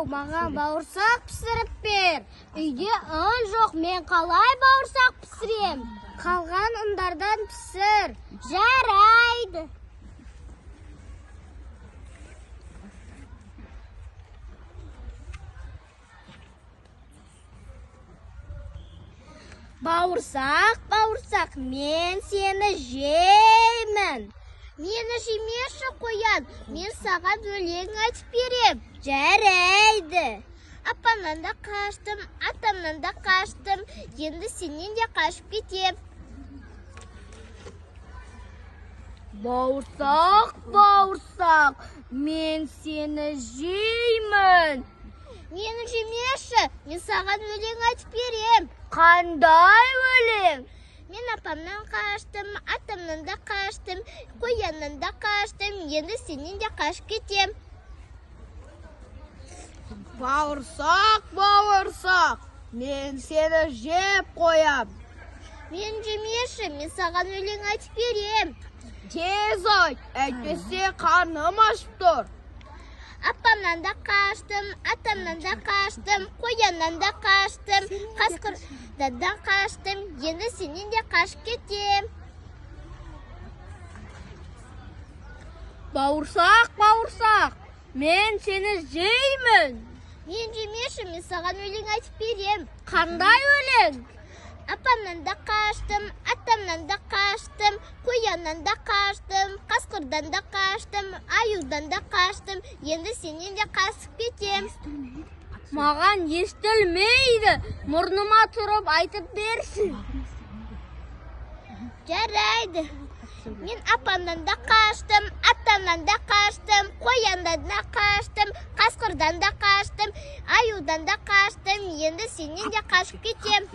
Ау, маған бауырсақ пісіріп бер. Үйде ұн жоқ, мен қалай бауырсақ пісірем? Қалған ұндардан пісір. Жарайды. Бауырсақ, мен сені жеймін. Мені жемеші қоян, мен саған өлең айтып берем. Жарайды. Апамнан да қаштым, атамнан да қаштым, енді сенен де қашып кетем. Бауырсақ, мен сені жеймін. Мені жемеші, мен саған өлең айтып берем. Қандай өлең? Мен апамнан қаштым, атамнан да қаштым, қояннан да қаштым, енді сенен де қашып кетем. Бауырсақ, мен сені жеп қоям. Мен жемеші, мен саған өлең айтып берем. Тез айт, әйтпесе қарным ашып тұр. Апамнан да қаштым, атамнан да қаштым, қояннан да қаштым, қасқырдан да қаштым, енді сенен де қашып кетем. Бауырсақ, мен сені жеймін. Мен жемеші, мен саған өлең айтып берем. Қандай өлең? Апамнан да қаштым, атамнан да қаштым, қояннан да қаштым, қасқырдан да қаштым, аюдан да қаштым, енді сенен де қашып кетем. Маған естілмейді, мұрныма тұрып айтып берсін. Жарайды. Мен апамнан да қаштым, атамнан да қаштым, қояндан да қаштым, қасқырдан да қаштым, аюдан да қаштым, енді сенен де қашып кетем.